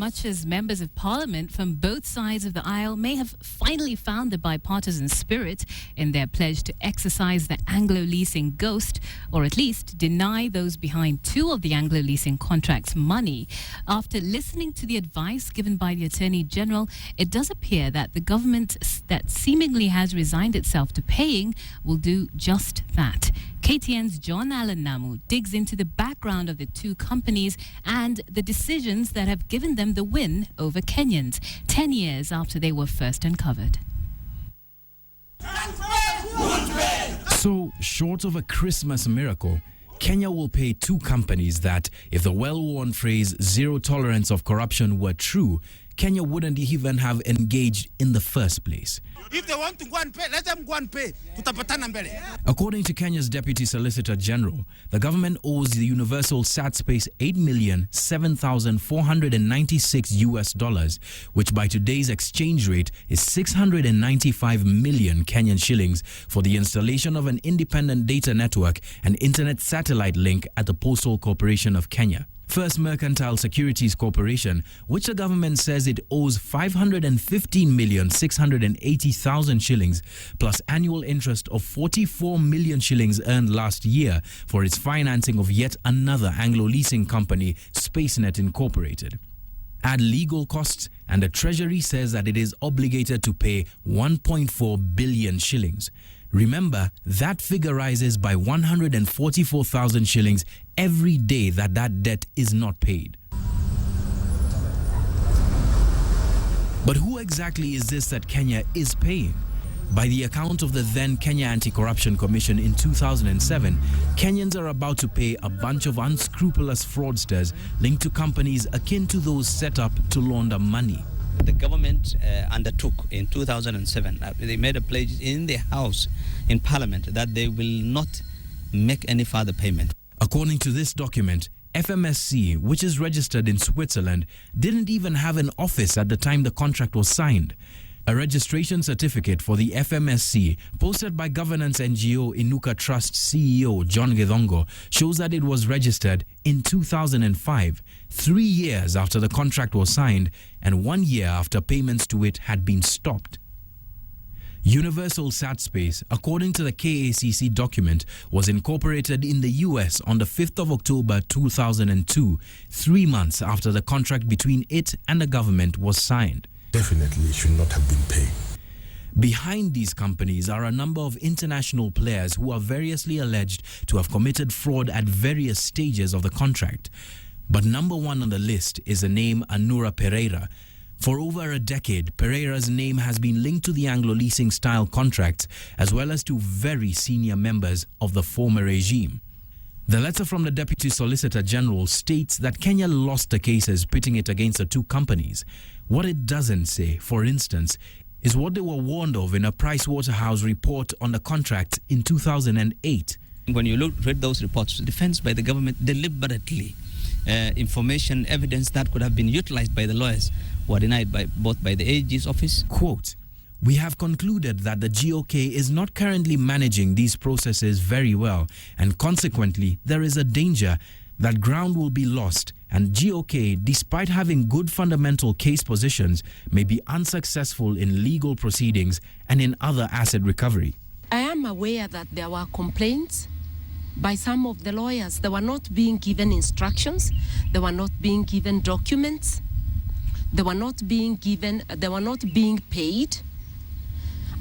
much as members of parliament from both sides of the aisle may have finally found the bipartisan spirit in their pledge to exercise the Anglo leasing ghost, or at least deny those behind two of the Anglo leasing contracts money, after listening to the advice given by the Attorney General, it does appear that the government that seemingly has resigned itself to paying will do just that. KTN's John Allen Namu digs into the background of the two companies and the decisions that have given them the win over Kenyans 10 years after they were first uncovered. So, short of a Christmas miracle, Kenya will pay two companies that, if the well-worn phrase zero tolerance of corruption were true, Kenya wouldn't even have engaged in the first place. If they want to go and pay, let them go and pay. According to Kenya's Deputy Solicitor General, the government owes the Universal Sat Space $8,007,496 which by today's exchange rate is 695 million Kenyan shillings for the installation of an independent data network and internet satellite link at the Postal Corporation of Kenya. First Mercantile Securities Corporation, which the government says it owes 515,680,000 shillings plus annual interest of 44 million shillings earned last year for its financing of yet another Anglo leasing company, SpaceNet Incorporated. Add legal costs and the Treasury says that it is obligated to pay 1.4 billion shillings. Remember, that figure rises by 144,000 shillings every day that debt is not paid. But who exactly is this that Kenya is paying? By the account of the then Kenya Anti-Corruption Commission in 2007, Kenyans are about to pay a bunch of unscrupulous fraudsters linked to companies akin to those set up to launder money. The government undertook in 2007, they made a pledge in the House, in Parliament, that they will not make any further payment. According to this document, FMSC, which is registered in Switzerland, didn't even have an office at the time the contract was signed. A registration certificate for the FMSC, posted by governance NGO Inuka Trust CEO John Githongo, shows that it was registered in 2005, 3 years after the contract was signed and 1 year after payments to it had been stopped. Universal Sat Space, according to the KACC document, was incorporated in the US on the 5th of October 2002, 3 months after the contract between it and the government was signed. Definitely should not have been paid. Behind these companies are a number of international players who are variously alleged to have committed fraud at various stages of the contract. But number one on the list is the name Anura Pereira. For over a decade, Pereira's name has been linked to the Anglo leasing style contracts as well as to very senior members of the former regime. The letter from the Deputy Solicitor General states that Kenya lost the cases pitting it against the two companies. What it doesn't say, for instance, is what they were warned of in a Pricewaterhouse report on the contract in 2008. When you read those reports, defense by the government deliberately, information, evidence that could have been utilized by the lawyers were denied both by the AG's office. Quote, "We have concluded that the GOK is not currently managing these processes very well, and consequently there is a danger that ground will be lost and GOK, despite having good fundamental case positions, may be unsuccessful in legal proceedings and in other asset recovery." I am aware that there were complaints by some of the lawyers. They were not being given instructions, they were not being given documents, they were not being paid.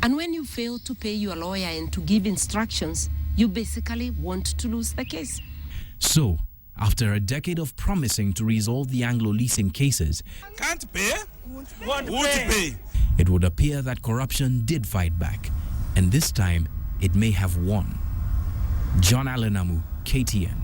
And when you fail to pay your lawyer and to give instructions, you basically want to lose the case. So, after a decade of promising to resolve the Anglo leasing cases, Can't pay? Won't pay. it would appear that corruption did fight back, and this time it may have won. John Allen Namu, KTN.